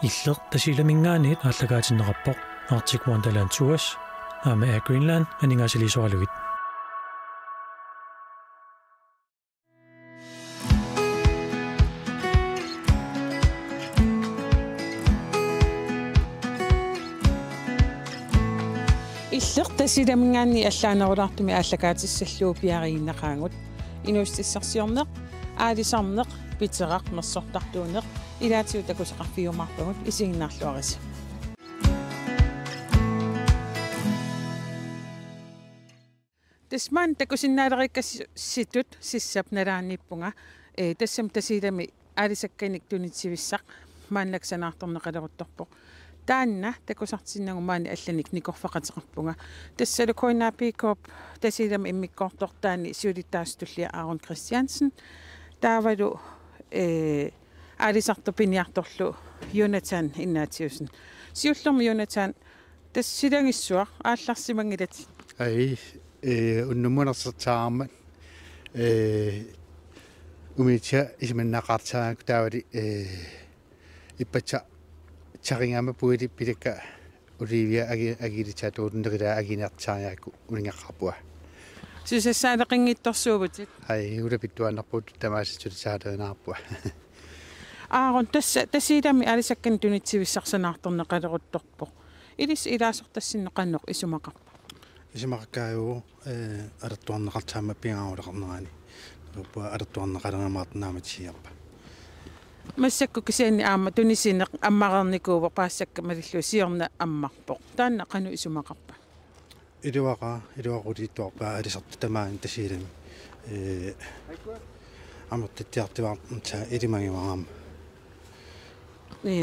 Иллеq tasilamingaanit aallagaatinneqarpoq Arctic Wonderland Tours aama Air Greenland aningaasilisualuit. Иллеq tasilamingaanni allaanerulartumi aallagaatissalluu piariinneqaangut inuustissarsiorneq aalisarneq piteraq mersortartuuneq ilaatiu takuseqarfiumarpagut isiginnaarluaris. Tasman takusinnaaleqikkassitut sissap nalaannippunga tassam tasilami aalisakkanik tunitsivissaq maanlaksanaartorneqaleruttorpoq taanna takusartinnagumaani allanik nikorfaqateqarpunga tassalukoinaapiikoop tasilami immikkoortortaani siulittaastullia Aaron Christiansen taavalu aalisartupiniartorlu Jonathan Ignatiusen siullormi Jonathan tassilangissuaq aallarsimangilat ai unnumunarsertaarmat umitsa ismannaqartaak taavali ippacha charingama puili pilika Olivia agilitatuunnerila aginertaariaku ulingaqqarpua susassaaleqinngittorsuubutit ai ulapittuannarput tamaasitulitsaalenaarpua Aaron tassilami aalisakkan tunitsivissarsanаарtorneqaleruttorpoq ilis ilaasortassinneqannoq isumaqarpa Isimarkaayu alertuarneqartaama piangauleqarnerani uppa alertuarneqaleramaartinaamatiarpa массакку кисианни аама тунисинеқ аммарерникууво паассакка малиллу сиорна аммарпоқ таанна қану исумақарпа илуақулиттуарпаа алисарту тамаани тасилами амертиттиартиваарта илимагивараама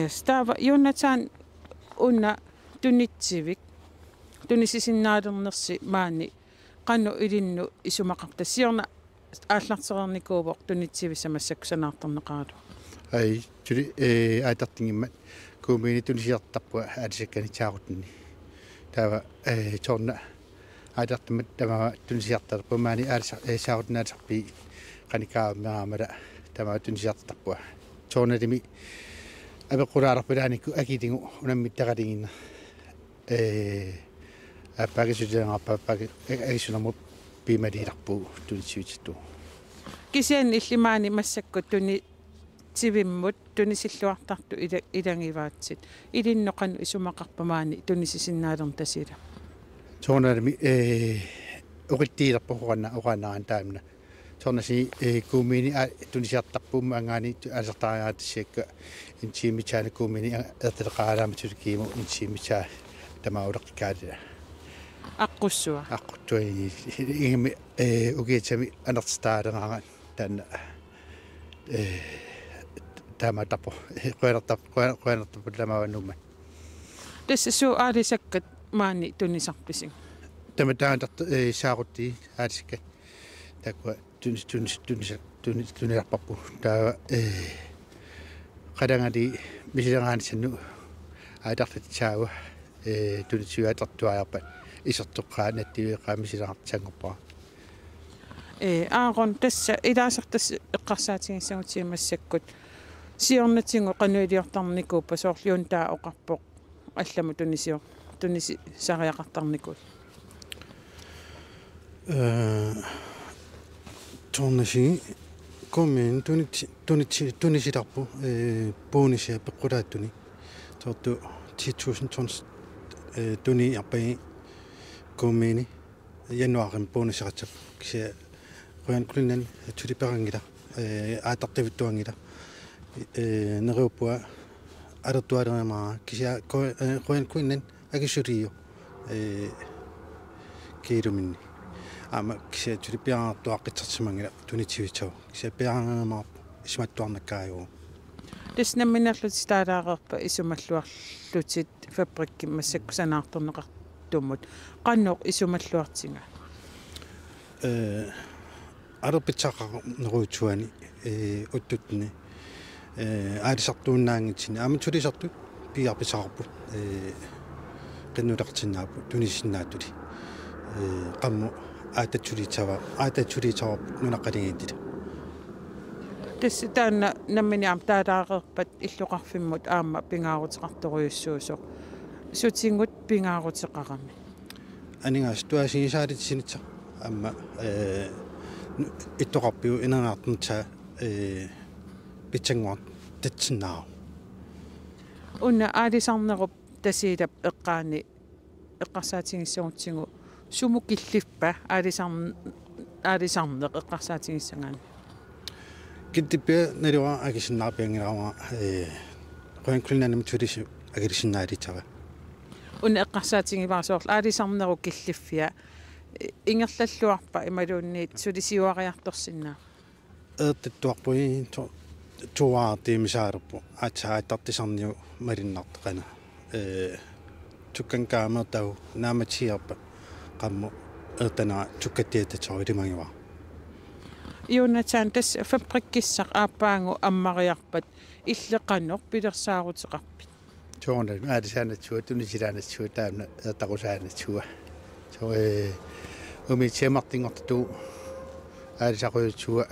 става Jonathan унна тунитсивик тунисисиннаалернерси маани қану илинну исумақарта сиорна ааллартерерникууво тунитсивиса массакку санаарторнеқаралу ai tuli aitartingimmat kuumini tunisiartarpua aalisakkan taarutni taava torna aitartimmat tama tunisiartarpua maani saarutnaasarpi qanikaameramala tama tunisiartarpua tornalimi abequlaarpulaaniku akitingu unammittaqalinginna appagisulangarpappagi agisunamu piimaliilarpu tunisivittu кисианни иллимаани массакку туни тивиммут тунисиллуартарту илангиваатсит илинноқану исумақарпамаани тунисисиннаалерн тасила tornalimi uqittiilerpoqanna uqannaran taamna tornasi kuumini tunisiartarpumma angaani alisartariaatissiakka intiimichaana kuumini erteleqaalaamatulikiimu intiimichaa tamauleqqikaatila aquttuani ingimi ugiitsami anertstaaleranga taanna taamatapo qoertarpullamavannumma тассасу аалисаккат маани тунисарписин таматаантарт сааруtti аалисаккат таква tunilarparpu taava qadangali misileraanissannu aatartatsaava tunitsuatartuajarpat isertoqqaa nattiviiqaa misilerartsanngorpaa Aaron tassa ilaasartas eqqarsaatigissagutsiimassakkut siornatingu qanuiliortarnikuuppa soorliuntaa oqarpoq allamu tunisi sariaqartarnikul tornasi kommen tunisilarpu bonisia peqqulaattuni tortu 10,000 tons tuni arpai kommeni januarin bonisiratsa kisia qoyan kulinen tuliperangila aatartavittuangila neriuppua alertualernamaa kisia qoyan kulinen agisuliyo kiiluminni ama kisia tulipiartuaqqitsartimangila tunitsivitsav kisia piaranganamaa ismattuarnakkaaju таснамминерлут таалаарерпа исумаллуарлутит фабрикки массаккусанаарторнеқартуммут қанноқ исумаллуартинга арпитсақарнеруутсуани уттутни аалисартууннаангитсини амитсулисартут пиарписақарпут qinnuleqtinnaappu tunissinnaatuli qammu aatatsulitava nunaqalingiittila تس تانا نمني عم تاراغربت إللوقارفиммут аама пингаарутеқарторюссуусо сутингут пингаарутеқарами анинаас туасигисаалитсинитса амма иттоқарпиу инернаартнта питсангуар татсинаа уна аалисарнеруп тасиилап эққаани эққарсаатингиссагутсигу сумукиллиппа аалисарнеқ эққарсаатингиссагаани киттиппе нэрва агисиннаарпиангилаама qoinkulnanam tulis agirsinnaalitava уна эққарсаатингиварсуорл аалисарнеру киллиффиа ингерллаллуарпа ималуунниит сулисиуариарторсиннаа эттуарпуи туаартимисаарпу атсааттартисарниу малиннартеқана тукканкаамертау нааматсиарпа qammu эртана туккаттиататсоилимагива Jonathan тас фабриккиссақ ааппаангу аммариарпат иллеқаннор пилерсаарутеқарпит Tuonne aadisannatsuа tunisiraanatsua taamna taqusaaнаtsua so umitsemartingortu aadisaquyutsua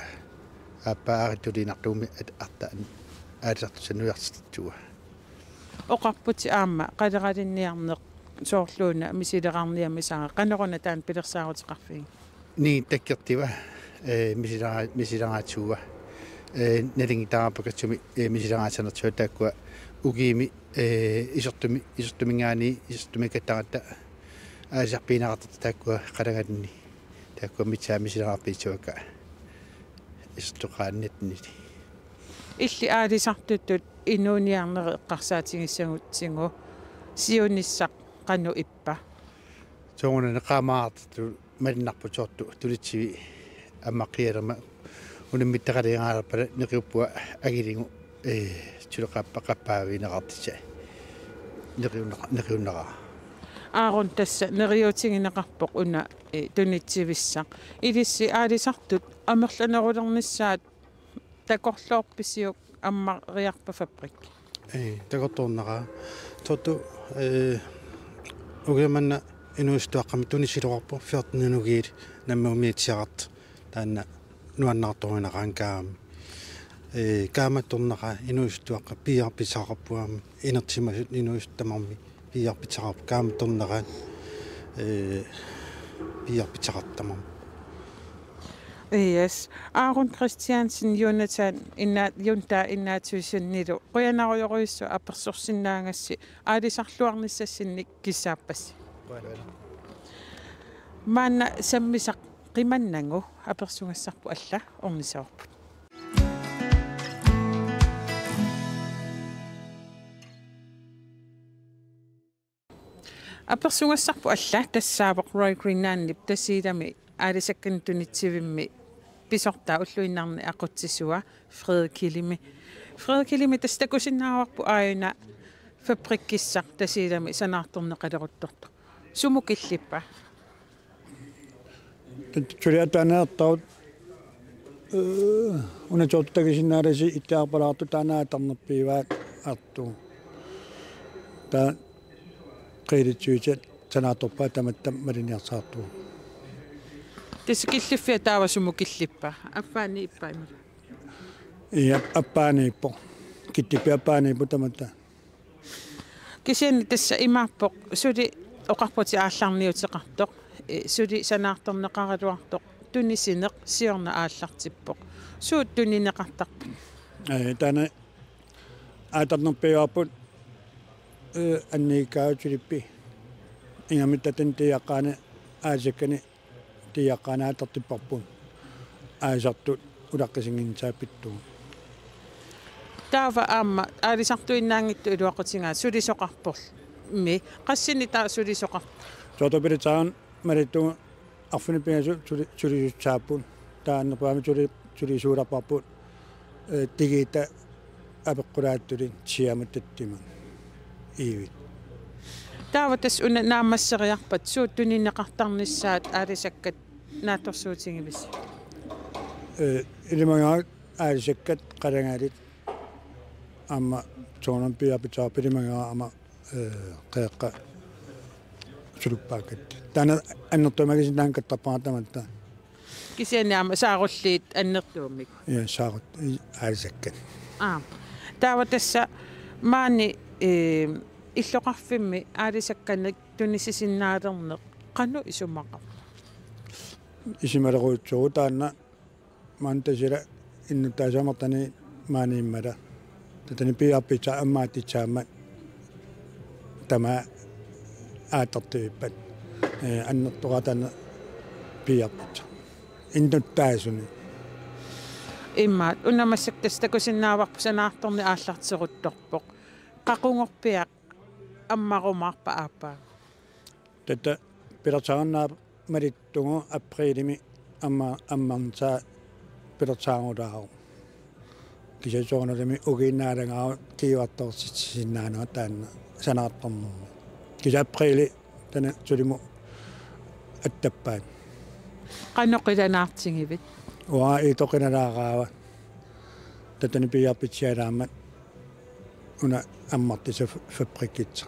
aappaarittulinartuumi artaan aadisartusanuiartitsua оқарпути аама қалеқалинниарнеқ соорлууна мисилеқарниамисаа қанерона таан пилерсаарутеқарфиг ni takkertiva misirangatsua nalingitaraapakatsumi misirangaatsanertsua taakkua ugiimi isortumingaani isortumikattaqatta aasarpiinaqartat taakkua qalangalinni taakkua mitsaa misirangaarpiitsuakka isortuqaannatniti илли аалисартуттут инуниарнери эққарсаатингиссагутсигу сиониссақ қану иппа soona neqaamaartu malinarputortu tulitsivi аммаққиалерма унаммиттақалингаарпала неқиуппуа агилингу тулеқаппақаппаавинеқартися неқиуннера аарон тасса нериутингинеқарпоқ уна тунитсивиссақ илисси аалисартут амерланерулернissaат такорлоорписиук аммариарпа фабрик такорторнера тоту угеманна инуистуаққами тунисилуарпу фиортнинугиит наммаумиитсиарат таанна нуаннаартуинераанкаам кааматторнера инуистуаққа пиарписаарпуами инертимасут инуистамарми пиарписаарп кааматторнера пиарписаартамам Yes, Aaron Christiansen Jonathan junta innaatuissunnnilu qianaruyoruissu apersorsinnaangassi aalisarluarnissassinnik kissaappas maanna sammisaq qimannangu apersungassarpu alla ornisaorput apersungassarpu alla tassaapoq Roy Greenannip tassiilami aalisakkan tunitsivimmi pisortaa ulluinnarni aqutsissua Frede Kilimi tastakusinnaarpu aayuna fabrikkissaq tasiilami sanaartorneqaleruttortu sumukillippa turiataanaertaut una jortagisinnaarasi ittaarpalaartu taanaatarnerpiivaat artu ta qeelitsuitat sanaatorpaa tamattam maliniarsaartu Tiskillifia taava sumukillippa affaani ippaima ia appaaniippo kittipiappaaniippo tamatta kisianni tassa imaappoq suli oqarputi aallarniuteqartoq suli sanaartorneqaraluartoq tunisineq siorna aallartippoq suut tunineqartarpu taana aatarnerpiuarput anniikaautulippi ingamittaten tiaqaana aasakkani tiaqaanaatartipparpun aasartut ulaqqisingинсаапиттуу taava aamma aalisartuinnaangittu iluaqutigaa sulisoqarporl mi qassini taa sulisoqar sootopilitsaan marittu arfunipiasu sulisutsaapun taannerpaami sulisuulapparput tigiita apeqqulaattulin siamatattima iivit taava tas una naamasseriarpat suut tunineqartarnissaat aalisakkat naatorsuutingivис ilimangaat aalisakkat qalangaalit amma soonam piapitsaapilimangaa ama qeeqqa suluppaakkat taana annertumagisinnaankattappaatamatta Kisiani ama saarulliit annertuumik. Ja saarut aalisakkan. Taava tässä maani illoqarfimmi aalisakkanik tunisisinnaarerneq qanu isumaqa. Isimalerutsugu taanna maantasila innutaasamartani maaniimmala tatani piarpita ammaatitsaammat tama aatartuippat annertuqatanna piarpita innuttaasuni Immaat unamassak tästä kusinnaavaq sanaartorni aallartiseruttorpoq qaqungorpiaq ammarumaarpa aapaa. Tätä piratsaannaa marittungu aprilimi ammansaa piratsaangudaau. Kisasoonalimi uginnaadangaa kiivattorsisinnaanua taanna sanaartornummi. Kisa aprili tänne sulimu attappaat. Qanoqilanaartingivit. Waa itoqinalaaqaava. Tätäni piarpitsialaammat una ammartisa fabrikkitsa.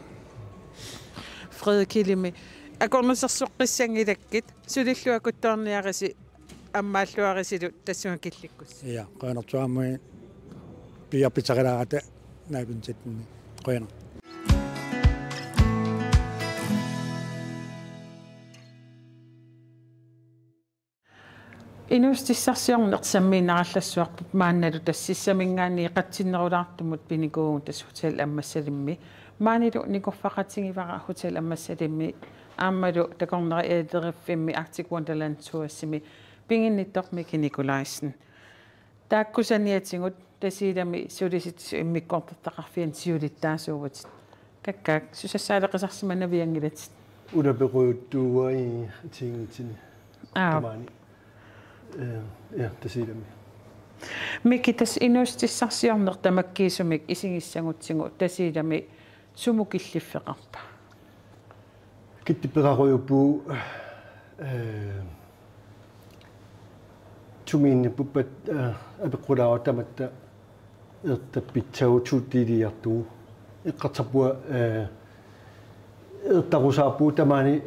Fredkilimi aqurnersersoqqissangilakkit sulilluakuttorniarisi аммааллуарисилу тассуан килликкус. Ja qoinertuamui piarpitsaqalaaqata naapintatni qoiner. Inustissarsiorneqsammiinarallassuarput maannalu tassissamingaani qatsinnerulaartumut pinikuugun tas hotel ammassalimmi maanilu nikorfaqatingivara hotel ammassalimmi aammalu takorneri eederiffimmi Arctic Wonderland tuassimi pinginnittormi Nikolaisen taakkusaniatingut tasiilami sulisit immikkortertaqarfian siulittaasuuvat kakkaak susassaaleqisarsimanaviangilat unaperuuttuua i tingitini tamani ja tasiilami mikitas inustissarsiornertamakkiisumik isingissangutsingu tasiilami sumukilliffeqarpa kittipeqaruyupu tumiinni puppat apeqqulaawatamatta ertappitsagutsuuttiiliartuu iqqartarpua ertarusaapuu tamaani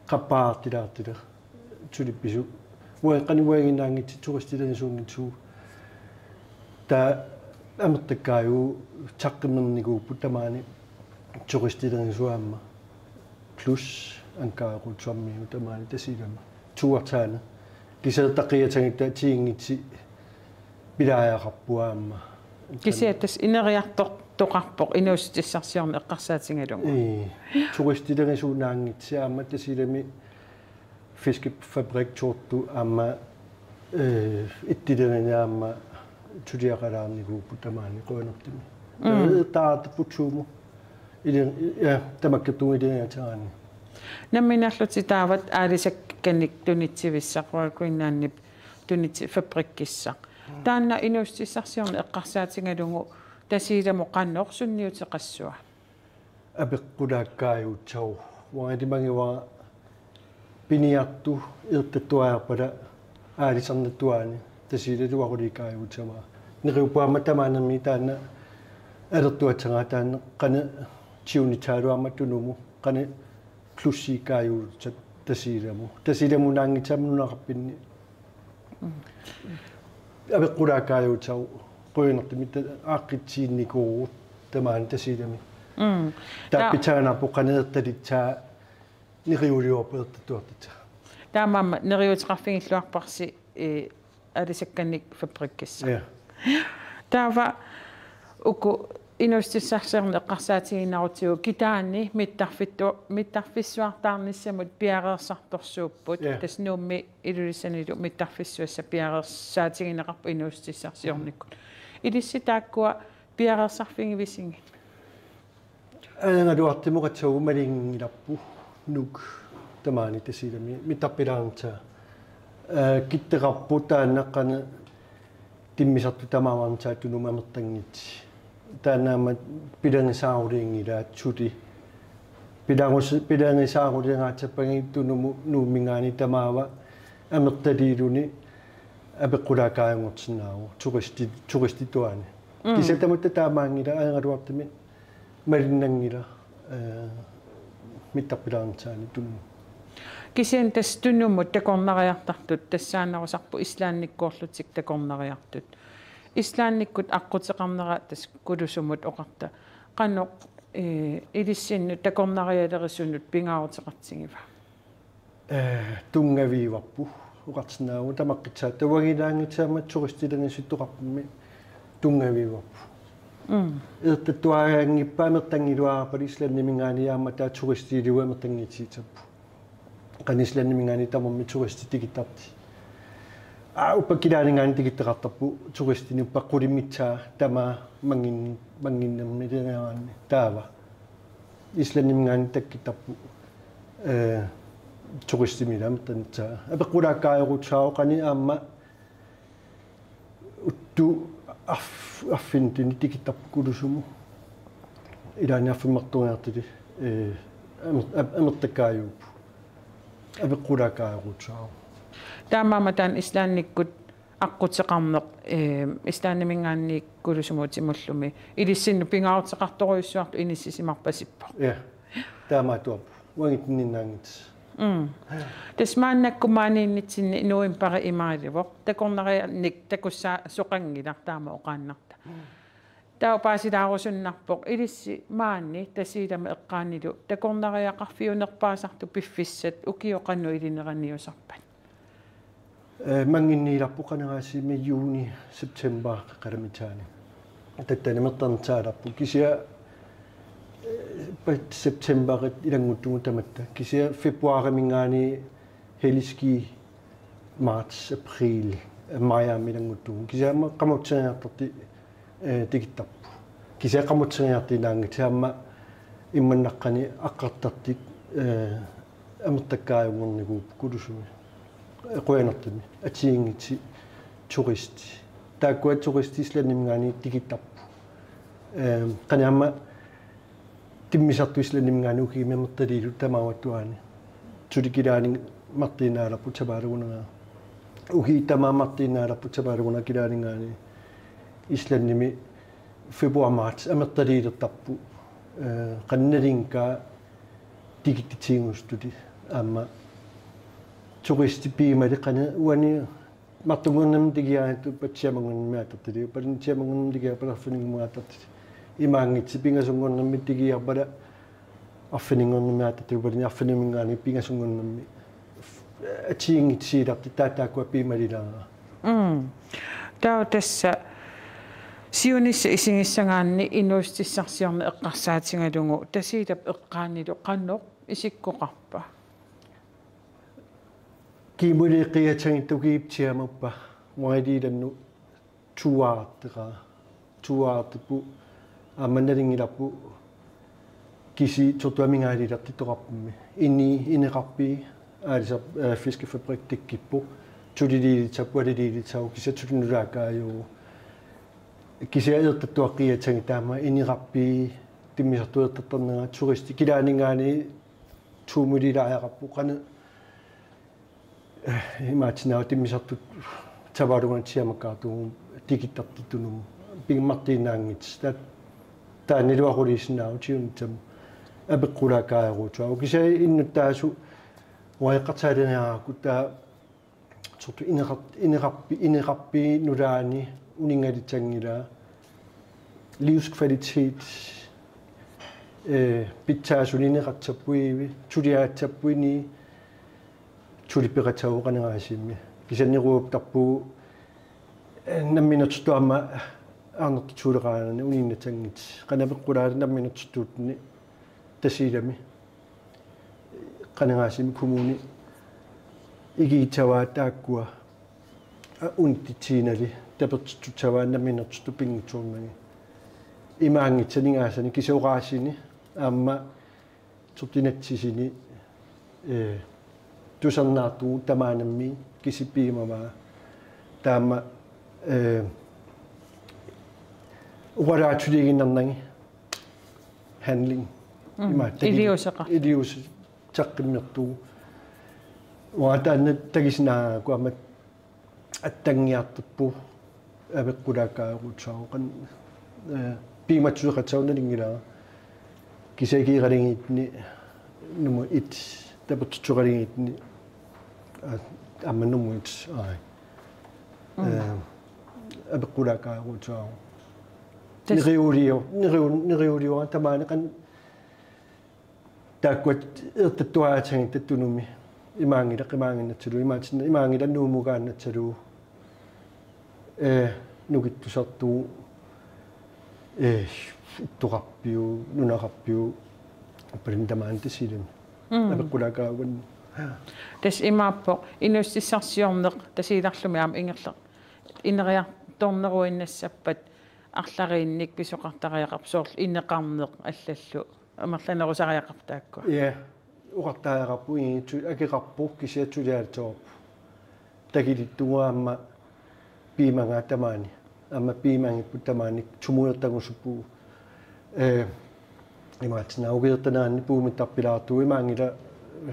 qappaaartilaartila tulippisu ueqqani uanginnaangitsi turistilaniisuungituu ta amertakkaayuu taqqimernikuuppu tamaani turistilaniisuaamma plus ankaaruutsuammiu tamaani tasiilama tuartaana kisertaqiatangita tiingitsi pilaajaqarpuaamma kisiatas ineriartortoqarpoq inustissarsiorne eqqarsaatingalungu turistilaniisuunaangitsiaamma tasiilami fiskefabrik tortu aamma ittilerinaamma tuliaqalaarnikuuppu tamaani qoinertimi taartaputsuumu ja tamakkattuun ilingaataani namminarluti taavat aalisakkanik tunitsivissaq Greenlandnip tunitsi fabrikkissaq taanna inustissarsiorne eqqarsaatingalungu tasiilamo qannoorsunniuteqassua apeqqulaakkaayuutsau waatimangiwa piniartu irtattuaarpala aalisarnattuaani tasiilaluaqulikaayuutama neriupaamma tamaanermi taanna alertuatsangaa taanna qana chiunitaaluammattunumu qana plussiikaayuutsat tasiilamu naangitsamnunaqarpinni apeqqulaakkaayuutsau qoinertimi aaqitsiinnikuurut tamaani tasiilami tappitsaanarpu qaneertalitsaa neriuliorpertattuartita taamamma neriuteqarfingilluarparsi aalisakkanik fabrikkissa taava uku inustissarsiorne eqqarsaatiginnarutigu kitaanni mittarfissuartaarnissamut piareersartorsuupput tasnuummi ilulisanilu mittarfissuassa piareersaatiginnaqarpu inustissarsiornikkut ilissitaakkua piareersarfingivisingi angaluartimuqatsagu malingilappu nuk tamaani tasiilami mittarpilaarntaa kitteqarpu taannaqqana timmisartu tamaamarntaa tunumamertangitsi taannaama pilangisaaruliingilaat suti pilangisaaruliingaatappangi tunumu nuummingaani tamaava amertaliiluni apeqqulaakaayangortinnaaru turistituani kisatamutta taamaangila angaluartimi malinnangila mittarpilaarntaani tunumu Kisen tässä tunnumut tekornariartartut tassaanarusarpu islaannikkuorlutik tekornariartut. Islaannikkut aqutseqarnera tas kulusumut oqarta qannoq ilissinnu tekornarialerisunnut pingaarutseqartingiva. Tungaviivappu uqartinaagu tamaqqitsaa tawagilaangitsaama turistilangisuttoqarpummi tungaviivappu. Ertattuaangippamertangiluarpali islaannimingaaniaama taa turistiiluamertangitsiitappu. Qanislannimingaani tamammi turistitigitarti. Uppakilaanингаани тигиттеқартарпу туристини уппаққулиммитсаа тама мангиннэрмилераанни таава исланнимгаани таккитарпу туристимилаам танцаа апеққулааккааерутсао қани аама утту аффинтини тигиттарпу кулусуму илаани аффиммартунгиартили амертаккааюуппу апеққулааккааерутсао Taamamataan islaannikkut aqutseqarneq islaannimingaanni kulusumuutimullumi ilissinnu pingaarutseqartoruissuartu inissisimarpasippo. Ja. Taamaatuap. Wangitninnaangit. Tasmaannakkumaaniinnitsinni inuimpari imaalivoq takornariarnik takussaa soqangilar taama oqaannarta. Taupaasilarusunnarpoq ilissi maanni tasiilama eqqaannilu takornariaqarfiunerpaasartu piffissat ukioqannu ilineraniusarpat. Manginniilappu qaneraasiimi juuni september qalamitaani tattanemertarnitaalappu kisia septemberit ilanguttugu tamatta kisia februarimingaani heliski marts april mayaami ilanguttugu kisiama qamutseriartarti tigittarpu kisia qamutseriartinaangitaama immannaqqani aqqartartik amertakkaajuorniguup kulusumi qoyanartami atiingitsi turisti taakkua turistislanimgaani tigittarpu qaniamma timmisartu islanimgaani ukiimemertaliilu tamaawattuaani tulikilaani martiinaalappu tapaalugunaa uki tamaamartiinaalappu tapaaluguna kilaaningaani islanimi februar marts amertaliilertarpu qannalinkaa tigittitiingustuli aamma turistipiimali qana uani martungurnam tigiaatu patsiamangurnimaattartili palintsiamangurnam tigiapalarfiningmuaattartili imaangitsi pingasungurnammi tigiarpala arfiningurnimaattartili palin arfinimingaani pingasungurnammi atiingitsiilarti taataakua piimalilaaga tao tässä siunissa isingissangaanni inuustissarsiorna eqqarsaatingalungu tasiilap eqqaannilu qannoq isikkoqarpa kimuliqiatangittukiiptiamappa mualiilannu tuaartippu aamannalingilappu kisi tortuamingaalilarti toqarpummi ineqarpi aalisa fiskefabrik tikkippu tuliliilitappu aliliilitau kisatulunulaakkaajuu kisiaertattuaqqiatangitaama ineqarpi timmisartuertartarnera turisti kilaaningaani tuumulilaajaqarpu qana imaatsinaa timmisartu tavalungan siamakkaartugu tikittartittunum pingmartiinnaangits taaniluaquliissinaagu tiunitsam apeqqulaakaaeruutuagu kisa innuttaasu uaeqqartaaleriaraakku taa sortu ineqarpi nulaani uningalitangilaa livskvalitet pitsaasulineqartappuivi tuliaatsappuini tulipiqatau qaneraasiimmi kisanniruuptarpu namminertuama arnertuuleqaanani uniinnatangit qanapeqqulaali namminertuutni tasiilami qaneraasiimmi kommuni igiitavaa taakkua untitsiinali tapertutavaa namminertutu pingituurnagi imaangitsaningaasani kisauqaasini aamma sortinatsisini tusarnaartu tamaanammi kisipiimavaa taama uqalaatuliginnarnagi handling ilius taqqimmertu uataanna tagisnaagu ama attangiartuppu apeqqulaakkaeruutsaau qan piimatsueqatsaunalingilaa kisakiiqalingitni numu 1 taputsuqaligiitni ammanumuit ai abeqqulaakaaguutuaru niriuliora tamaani qan taakkuat ertattuaatangit tattunumi imaanginnatsalu imaangilannuumugaannatsalu nukittusartuu ittuqarpiu nunaqarpiu appalintamaan tasilami abeqqulaakaagun tas imaappo inussissarsiorneq tasiilarlumi aama ingerleq ineriartorneruinnassappat арлариинник писоқартариақарп соорл иннеқарнеқ аллаллу амерланерусариақартаакку уқартаариақарпу иитсу акеқарпу кисиатсулиаатсоорпу такилиттугаамма пимангаа тамаани амма пимангиппут тамаани тумуертагусуппу имаатсина угиертанаанни пуумиттарпилаарту имаангила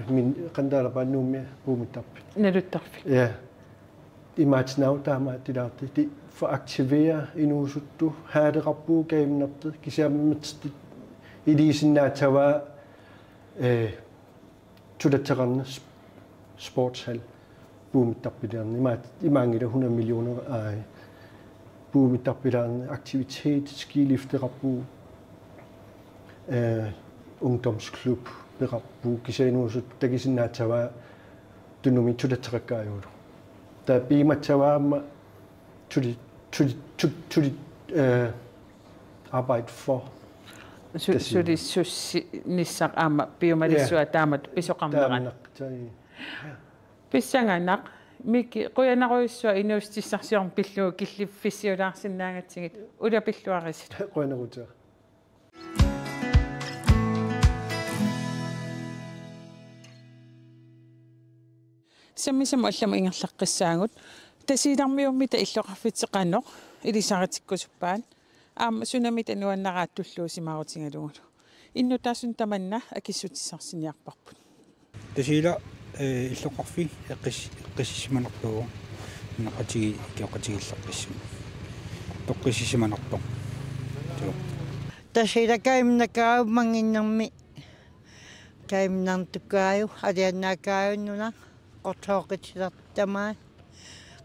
мин қандаалапааннуумми пуумиттарпи налуттарфи имаатсинау таамааттилаарти for aktivere inusuttu haaderappu kaimnartet kisiammitsit ilisinnaatawa tulatteqarna sportshal buumittarpilaarni imaangila 100 millioner ai buumittarpilaarni aktivitet skilifterappu ungdomsklub perappu kisianusut takisinnaatawa tunumi tulatteqakkaajuulu ta piimatsawaamma tuli arbejde for suli sussi nissaq aama piumalissua taamat pisoqarneran pissanganaq miki qoyanaruissua inuustissarsiorn pilluu killiffissiulaarsinnaangatsigit ulapilluarisit qoyanaruta sammisam allama ingerlaqqissaagut тасиилармиуммита иллоқарфитеқаноқ илисаратиккусуппаан аама сунамита нуаннарааттуллуусимаарутингалугулу иннутаасун таманна акиссутиссарсиниарпарпут тасиила иллоқарфи эққиссиманерпугу нақатиги киоқатигиллаққиссу тоққиссиманерпо тасиила каимнакаау мангиннэрми каимнартукааю алианнаакааюннуна qortooqitsilartamaa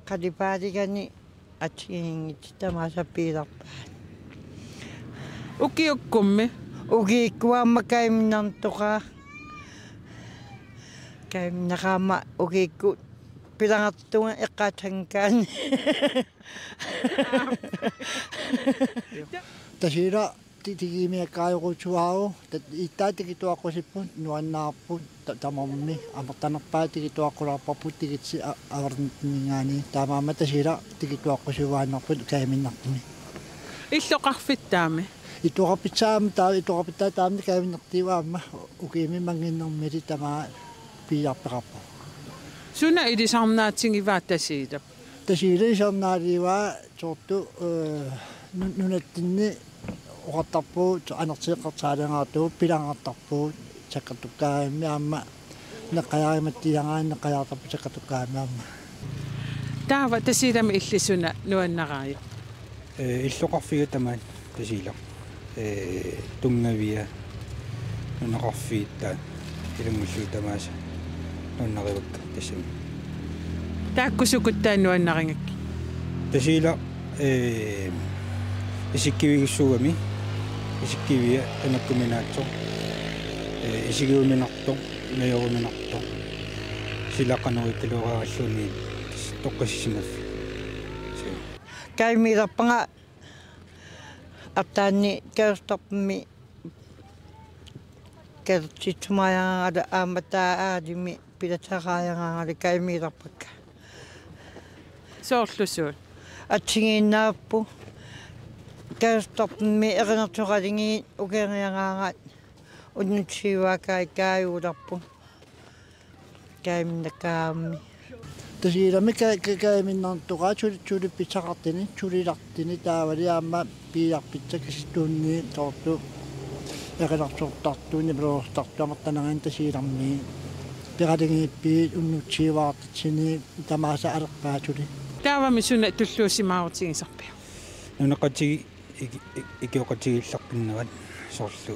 qalipaaligani atsigingit tamasappiilarpaa ukiukkummi ukiikkuamma kaimnartuqaa kaimnaqaamma ukiikku pilangartunga eqqaatsankaani tasiila tigiimiakkaayuqutuaru ittaatikitua nuannaarput tamammi amertanerpaatikitua tigitsi avarningaani taamaama tasiila tikituaqqusuvaannerput kaiminnartumi иллоqarfittaami ituqarpitsaama ituqarpittaa taamni kaiminnertiuaamma ukiimi manginnermili tamaa piiarpeqarpa suna ilisarnaatsingivaat tasiila isarnaaliwaa soortu nunattinni oqattarpuut anertiiqqertaalangaartuut pilangartarpuut saqqatukkaammi aamma neqqajaarimattilangaan neqqajaartarpu saqqatukkaammi aamma taava tasiilami illisuna nuannaraaja иллоqarfiga tamaan tasiila tungavia nunaqarfiitta ilungullu tamaasa nunnarivakka tassami taakkusukuttaa nuannaringakki tasiila isikkivigissuugami isikkiviya tanakkuminaatso isigiuminarto nayoruminarto silaqanuittaluqaralluuni toqqassisimaffi kaimiilarpanga aptaanni kaustarpmi kertsitsumaayangala aamataa aalimi pilataqaayangaangala kaimiilarpakka soorlusuut atsingiinnaappu kaustarpmi eqanertuqalingi ukeeriangaangaat unnutsiuakai kaayuularpu kaimnakaammi tasiilami kaiminnertuqaa tulippisaqartini tulilartini taavali aamma piiarpitsa kisittuunni toortu eqanersortartuuni peloortartuamertanangan tasiilarmi peqalingiippiit unnutsiuaartitsini tamaasa alerpaatuli taavami suna tulluusimaarutingisarpia nunaqatigi ikioqatigillarpinnavat soorlu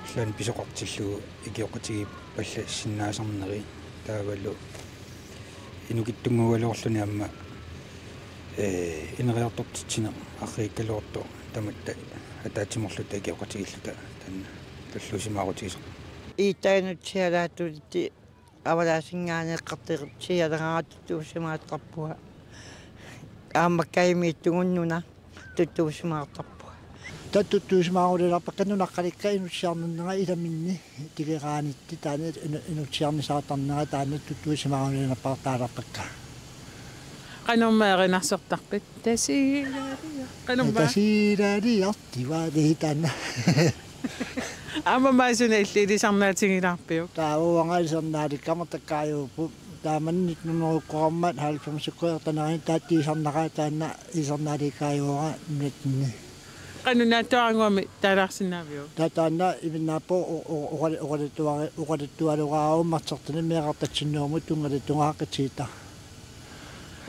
орлаан писоқартиллугу икиоқатиги палла синнаасарнери таавалу инукиттунгуалоорлуни амма инериартортитсина аррииккалуорто таматта атаатиморлута икиоқатигиллута танна таллусимаарутигисо итаанутсиалаатулити авалаасингааneqqartiqtialangaattuusimaattarpua аамаккаимииттугуннуна туттуусимаартарпua таттуттуусимаарулиларпа канунаqqalikka инутсиарнернера иламинни тигераанитти таана инутсиарнисаатарнера таана туттуусимаарулиларпартааларпакка qanummaerinarsortarpit тасиилаалиартиваалиитаана Amma maisuna illilisarnaatigilaarpiu. Taauangaalisarnaalikkamartakkaayuuppu taamannik nunuruqqorammat haalpamsukkuertanarin taattiisarnaraa taanna isarnaalikkaayuura netni. Qanunaattuaranguami taalarsinaaviu. Taataanna iminnaappo uqalittualuqaarummartartani meeqartatsinnuumut tungalattungaaqqitsiita.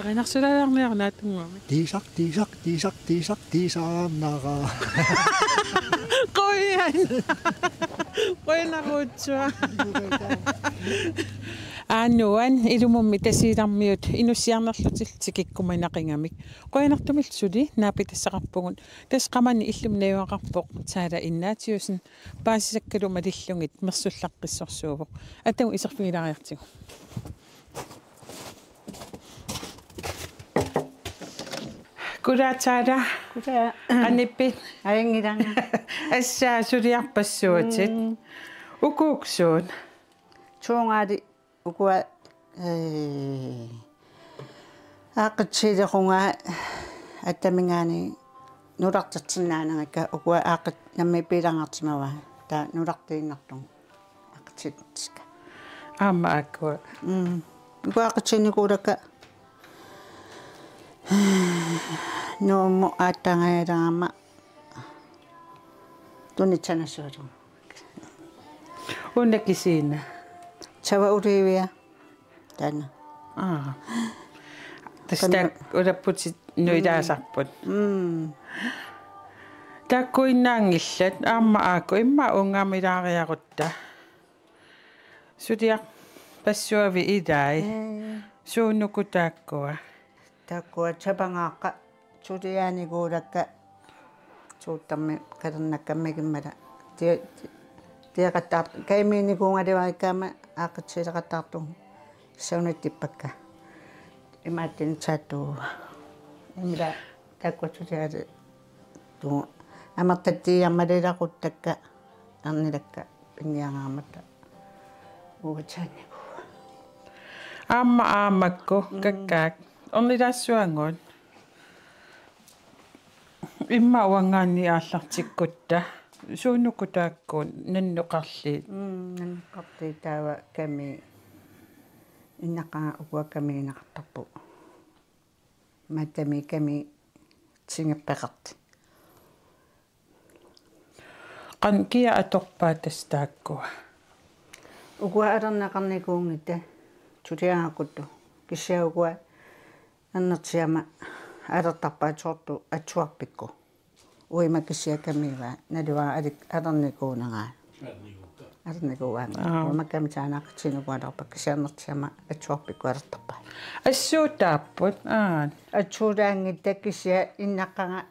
Qinarsulaalarniarnaatunguami. Tiisaarnaaqa. Qoyan. Qoyanarutsuа. Aannuan ilumummi tasiilarmiut inussiarnerlutil tikikkuminaqingamik qoyanartumil suli naapitassaqarpugun tasqamani illumnayuaqarpoq taala innaatiusin paasisakkalu malillungit mersullaqqissorsuuvoq atagu iserfigilariartigu Kuraataada kuta anippi aingiranga assaa suliarpassuutit ukuuksuun tuungaali ukua aaqqitsiilequnga attamingaani nulartatsinnaanangakka ukua aaqqit nammi piilangartimava taa nulartiinnartung aaqqitsiiska aamma akkua ukua aaqqitsinikulakka nuummu aattangayalaama tunitsanassuutu unnakisiina Chava urivia tana. Tästä uraputsit nuidaasarput. Takkuinnaangillat aamma aakku imma ungaamilaariaqutta. Sutia passuavi idai. Suunnukutaakkua. Takkua chapangaaqa sutiaani kuulakka suuttammi kadannakkammikimmala. Tiaqattaart kaimiini kuungalivaikkaama aaqitsiilaqattaartu saunittipakka imaattin saattu imla takkututiaali tu amartattiiarmalilaquttakka arnilakka pinniangaamatta uutsaanniku aammakku kakkaak ornilaassuanguut imma uangaanni aallartikkutta suunnukutaakkuun nannuqarliit nannuqartii taava kami innaqaa ukua kamiinaqartarpu matami kami singappeqarti qan kia atorpaa tastaakkua ukua alerneqarnikuungitta tutiaaquttu kissia ukua annertiama alertarpaa sortu atsuarpikku uima kissia kamiva naliwa alernikuunangaa arnikuuanga umakkamitaanaaqtinukualarpa kissiarnertiama atsuarpikku alertarpaa assuutaapput atsuulaangitta kissia innaqqanga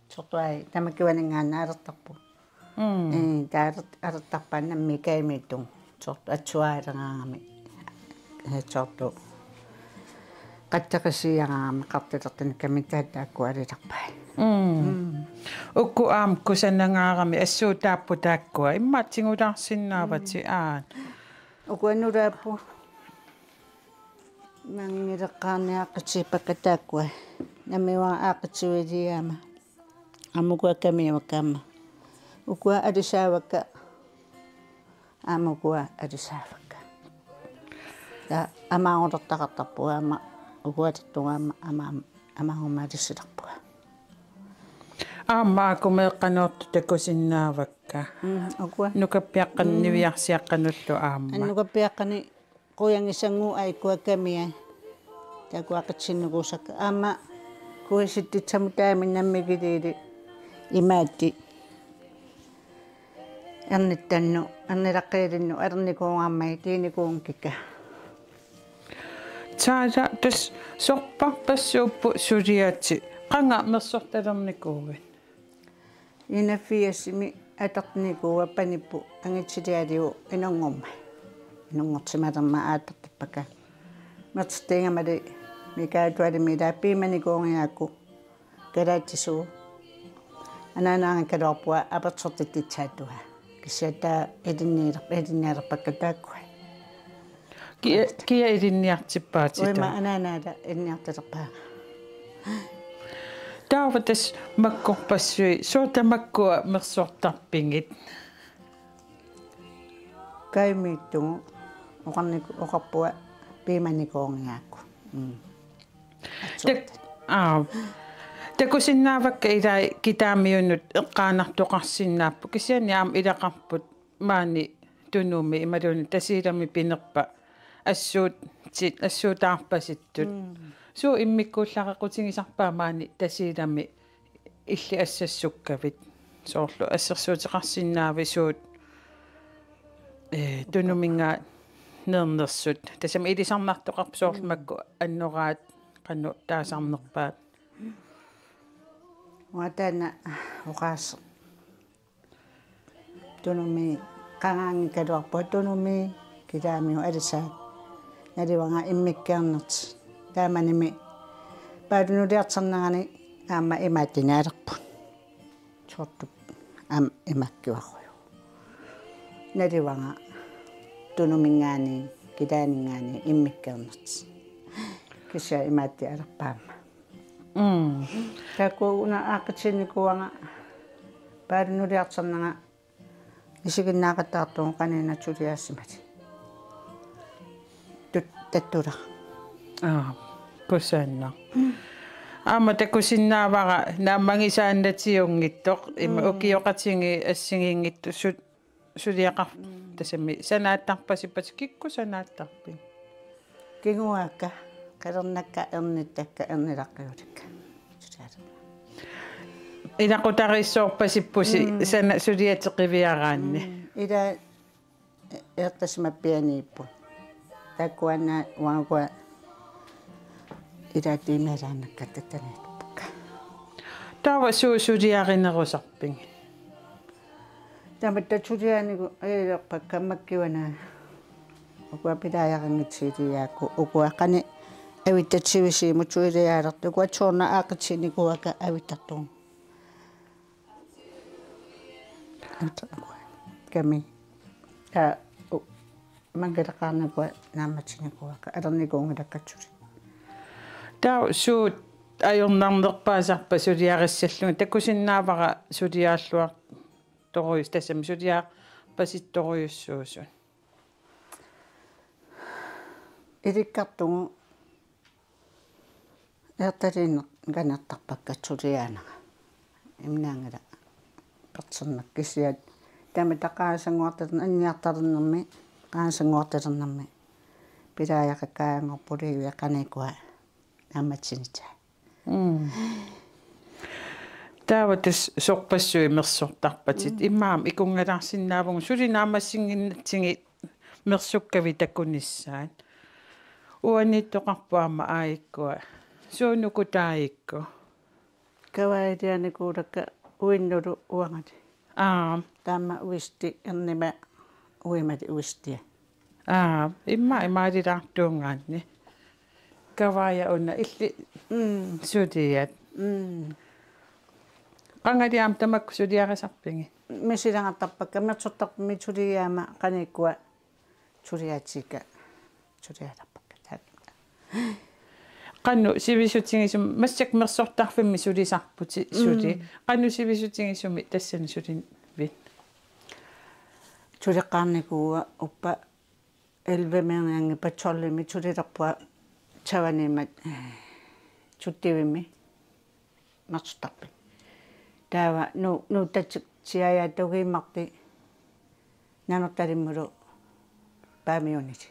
sortuai tamakiwaningaanna alertarpu alertarpaa nammi kaimiittung sortu atsuaalergaangami sortu qattaqisiagaama qartilertani kamitaataakku alilarpai ukku aamku sanangaarami assuutaapputaakkua immaatsingularsinnaavati ukku annulaappu mangileqqaarniaaqqitsippakkataakkua namiwa aaqqitsiviliaama ammukua kamiimakkaamma ukua alisaavakka aamukua alisaavakka ta amaangortartarpua ama ukuatattungaama amaangumaalisilarpua aammaakku meeqqanuortu takusinnaavakka ukua nukappiaqqanniviarsiaqqanullu aamma annukappiaqqani quyangisanguu aikua kamia takuaqqitsinnukuusakka aamma kuisittitsamutaami nammikiliili imaatti Ernittannu ernilaqqiilinnu ernikkuungammai tiinikuunkikka. Taada tas sorparpassuuppu suliati qanga mersortalernikkuuvat. Inafiassimi atarnikuua panippu angitsilialiu inungumma. Inungortimalerma aatartappaka. Mertstiingamali mikaatualimila piimanikuungiaakku kalaatisuu. Anaanaangalorpua apersortititsaatuha. Kisiata edinnialerpakka taakkua. Kia edinniartippaatita. Uima anaanaala edinniartalerpaa. Taavatas makkorpassui sootamakkua mersortarpingit. Kaimiittungu oqarpua piimanikuungiaakku. Takusinnaavakka ilai kitaamiunnut eqqaanartoqarsinnaappu kisiani aam ilaqarput maani tunumi imaluni tasiilami pinerpa assuutaarpasittut suu immikkuullaqaqutigisarpaa maani tasiilami illi assassukkavit soorlu assersuutiqarsinnaavi suut tunumingaa nernersut tasami ilisarnartoqarp soorlumakku annoraat qannu taasarnerpaat Watana uqaas tunumi qangaangikaluarpu tunumi kilaamiu alisaat naliwanga immikkiarnert taamanimi paalunuliarternagani aamma imaattinaalerput sortup am imakkiuarruju naliwanga tunumingaani kilaaningaani immikkiarnert kisia imaattialerpaamma Takuuna aqqitsinnikuanga paalunuliarternanga isiginnaaqattaartuun qanina tuliaassimat. Tattula. Kusanna. Aama takusinnaavaqa naammangisaannatiungittoq ima ukioqatingi assingiingittu suliaqar tasami sanaattarpasippat kikku sanaattarpi. Kinguaakka qalernakka ernittakka ernilaqqiutakka. Inaqutarissoorpasippusi sana suliateqiviaraanni. Ila ertasmappianiippu. Takkuanna wangua ila tiimeraannakka tattaniitpukka. Taava suliarinerusarpingi. Tamatta sulianiku ailerpakka makkiwana. Ukua pidaayaqangitsiiliaakku ukua qani avittatsivisiimu tuiliaalertu ukua tsuorna aaqitsinnikuaka avittartuun. Kami mangelaqaarnakua naammatsinikuaka alernikuungilakkatsuli. Taa suut ajornarnerpaasarpa suliarissallunga takusinnaavaqa suliaalluar toruyus tasami suliaarpasittoruyussuusun. Ilikkartungu ertaliinner kanertarpakkat suliaanaga imnaangala pertsernakkisiat tamataqaasanguartatern anniartalernermi qaasanguartalernermi pilaayaqakkaangorpuliuia qanikua naammatsinita. Taavatas sorpassui mersortarpatit immaam ikungalarsinnaavungu sulinaamassingиннатсиги mersukkави takunissaat uanittoqarpuama aayikkua suunuku taayikku kawailianikuulakka uinnulu uangati taama uisti ernima uimati uistia immaalilaartuungaanni kavaaya unna illi suliat qangaliam tamakku suliarisarpingi misilangartarpakka mersortarpimi suliaama qanikkua suliaatsika sulialarpakka qannu sivisutigisum massak mersortarfimmi sulisarputi suli qannu sivisutigisumi tassani sulin vin suliqqaarnikuua uppa elvemeangi patsollimi sulilerpua tavanimat suttivimmi mersortarpi taava nu tatsiaja tugiimmarti nanortalimmulu paamiuniti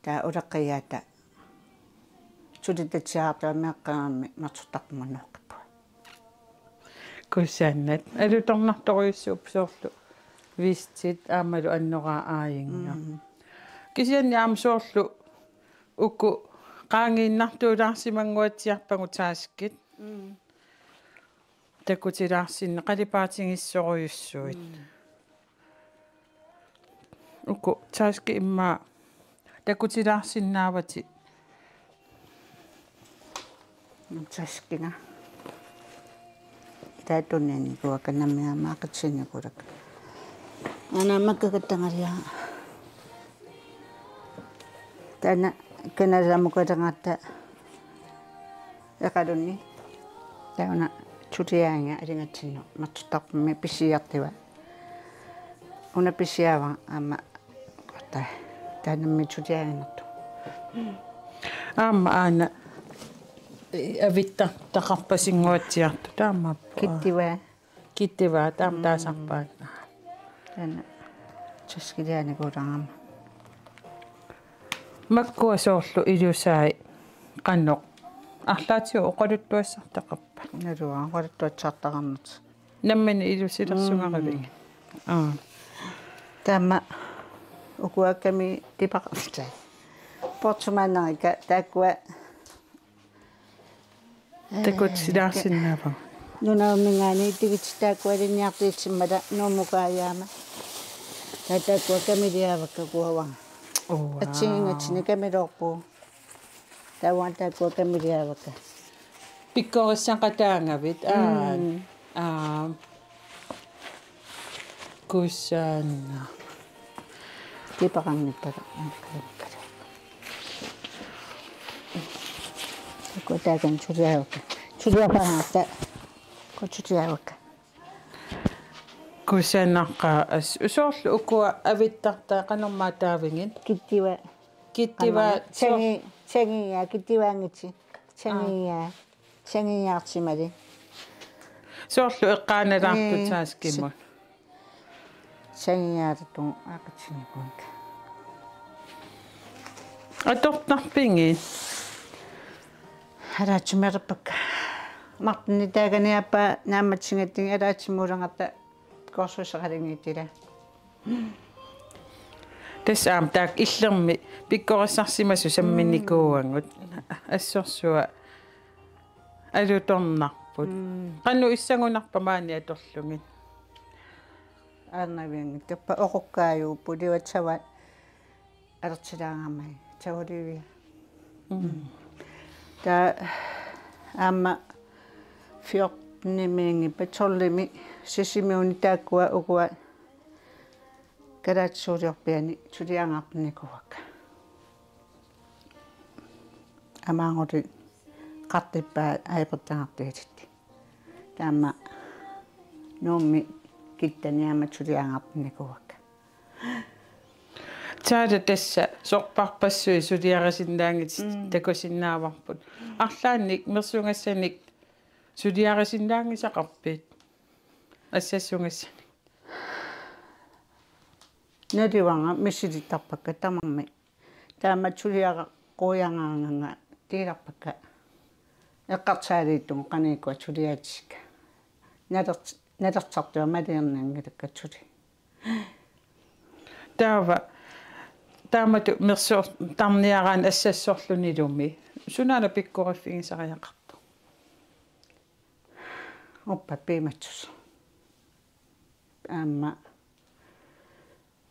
taa uleqqiyaata sulitatsiaartua meeqqaammi mersortarpumannoqqipua kussannat alutornartoruyussuup soorlu вистит аамалу аннораа аайинга кисианни аам соорлу укку qaangiinnartuulaarsimangуатсиарпагу тааскит такутилаарсинне қалипаатингиссоруйуссуит укку тааски имма такутилаарсиннаавати таскина таатуннани куаканамиамаақатсинникулак анамаккагаттангалиа тана каналамукалангатта экалунни таана чутиаанга алингатсинну мартутарпми писсиартива уна писсиава ама кота таанамми чутиаанарту аама аана авитта тақарпасингуатсиарту таамааппа киттива таам таасарпаат таана часкилиани куларама маккуа соорлу илусаи qannoq арлаатиу оқалуттуассартақарпа налуа оқалуттуатсартақарнут наммани илусилерсугаривик таама укуакками типақартай портумааннарика тааккуа такутсилаарсиннаава нунаумингаани тигитстааккуалинниартиитсиммала нуумукааяама тааккуаккамилиавакка куавага атсингатсини камилоорпу таван тааккуаккамилиавакка пиккориссақатаангавит кусаанна типақарниппала такутааган чулиавакка чулиапаанаарта кочутиавакка кусааннаққа ас усоорлу укуа авиттартаа канормаа таавингит киттива чангия киттиваангити чангиаартимали соорлу эққааналаарту тааскимут чангиаарту аақатсиникуанка атортарпинги хараачмерпакка мартни тааганиаппа нааматсингаттин алаатсимуулангарта корсусеқалингиттила тасаам таак иллерми пиккориссарсимасу самминникууангут ассорсуа алуторнарпут qannu иссагунарпамаани аторлугит аанавианги таппа оқуккааю пуливатсава алертилаагамай таволиви та аама фиортниминги паторлими сисимиуни тааккуа укуа караатсуулиорпиани тулиангаарпникуакка амаанготи qартиппаа аипертангартигалитти таама нуумми киттаниама тулиангаарпникуакка таада тасса сорпарпассуи сулиарасиннаангит такусиннааварпут арлаанник мерсунгассаник сулиарасиннаангисақарпит ассассунгассаник надиванга мисилитарпакка тамарми таама тулиара қуянгаанганга тиларпакка эққартаалииттун қаникуа тулиаатисика налертартуа малиернаангилаккатсули таава таамату мерсуор тарниараан ассассорлунилуми сунаана пиккориффигисариақарту оппа пиматсус аама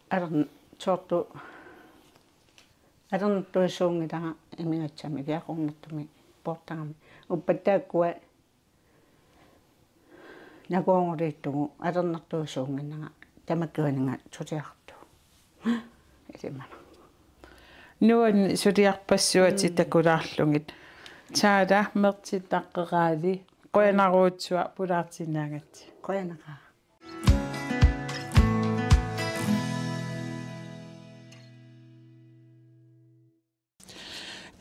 арн чорту арн тоисуунгилага имигатсами киақорнэртуми портагами уппаттааккуа нагоongoriiттугу алернартуусуунгиннага тамаккуанинга сулиарту элимана нуан сулиарпассуати такулаарлугит таада мертитаққераали қуянаруутсуа пулаартинаагатси қуянага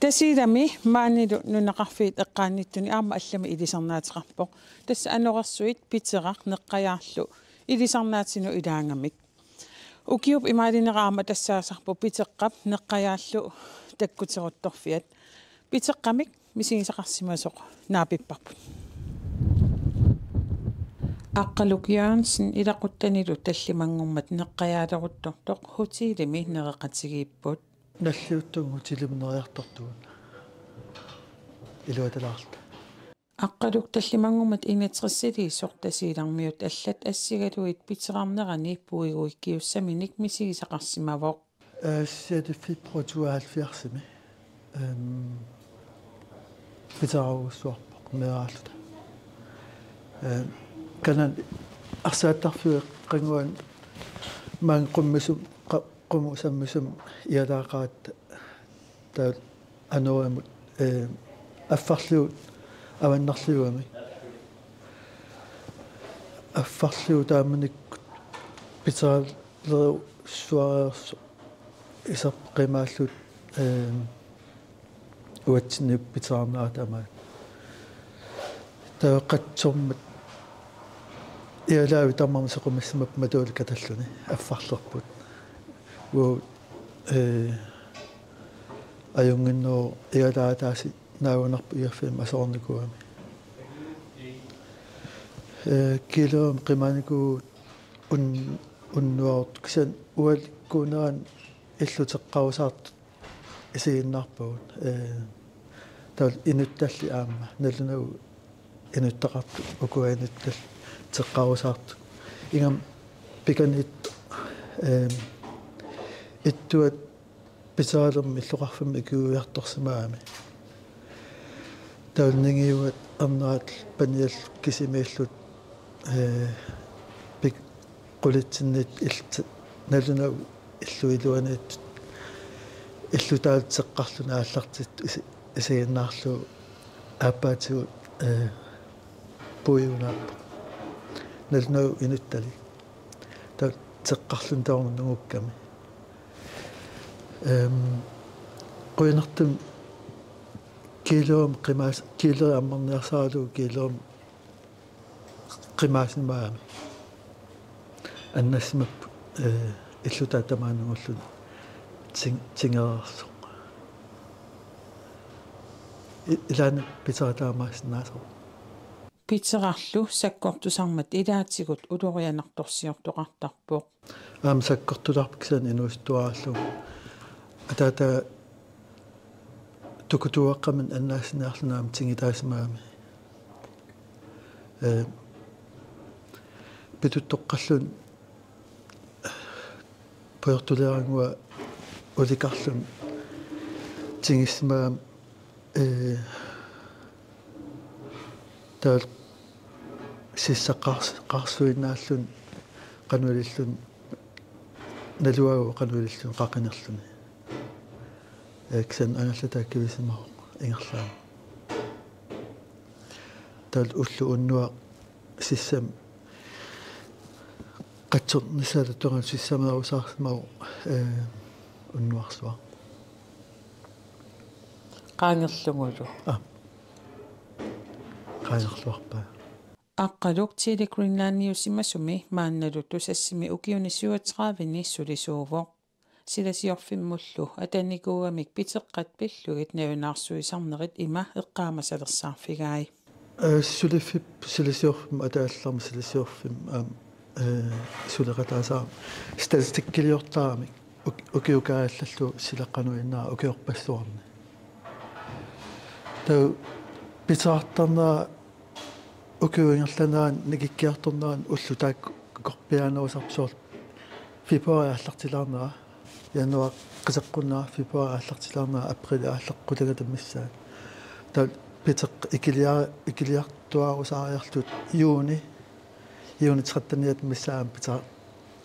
тасилами маанилу нунеқарфиит эққаанниттуни аама аллами илисарнаатеқарпоқ тасса анорерсуит питерақ неққаяарлу илисарнаатину илаангамик укиуп имаалинераама тассаасарпу питеққап неққаяаллу таккутерутторфиат питеққамик мисигисақарсимасоқ наапиппарпут Aqalukyaansin ilaqutanilu tallimangummat neqqajaalerutortoq hutiilimi nereqatigiipput наллиуттугу тилимнериарторtuun илуаталаарт Aqaluk tallimangummat inatrissili sortasiilarmiut allat assigaluit piterarnerani puiguikkiussaminik misigisaqarsimavoq сиатиффипротуаалфиарсими питаруусуарпоқ мераалута канан арсааттарфуи қангуан маан қуммисум қумусаммисум иалаақаат таа аноамут аффарлуут аваннарлуами аффарлуу тааманик питаалеру суарерс исапқимааллут уатсиннип питаарнаатама таақатсормат иалаави таммарма сеқумиссимап матуул каталлуни аффарлерпут уу аюнгинноо иалаатааси наагунарпу иерфим асоорникуами килоом қимаанику уннуарт кисан уаликкуунеран иллутеққарусаарт исигиннарпагут тал инутталли аама налунагу инуттақарту укуаинуттал теққарусаарт ингам пиканит иттуат питаалерми иллоқарфами икуиарторсимаами тауннингиуат арнаат паниал кисимииллут пик qulitsinniit налунагу иллуилуаниит иллутаалтеққарлуна ааллартит исигиннаарлу ааппаатигу пуйунааппа налунагу инуттали таа теққарлун таорнугукками қуинартум килоом қимаас кило аммарниарсаалу килоом қимааснимаами аннассимап иллутаа тамаанугуллу тингерерсо илаана питаатаамаасннаасо питерарлу саккортусармат илаатигут улорианарторсиортоқартарпоқ аам саккортуларпиксан инуустуаарлу атаата тукутуаққаман аннааснеарлунаам тингитаасмаами питуттоққаллун пуертулерангуа уликарлун тингиссмаам таал сиссаққарсуиннааллун қануилиллун налуагу қануилиллун қақинерлуни ксэн аналлатааккивисимаа ингерлаа таал уллу уннуа сиссам qatsuq nisaalutugan sissamaarusaarsimau unnuarsua qaangerlungulu qaangerluarpa aqqaluk tili Greenlandiusimasumi maannalu tusassimi ukiunisuateraavini sulisuuvoq silasiorfimmullu atanikuuamik piteqqat pillugit naunarsuisarnerit ima eqqaamasalersaarfigaai sulifip silasiorfim ataallarma silasiorfim сулеқатаасаа статистиккилиортарамик укиукааллаллу силаққануиннаа укиорпассуарни таа питаартарнаа укиуингерланаан никиккиарторнаан уллу таак корпиаанерусарпсуор фебруари ааллартилаарнера януар қисеққуннаа фебруари ааллартилаарнера април ааллеққулагатаммиссаа таа питеқ икилиартуарусаариарлут юуни юунитсаттаниат миссаам пита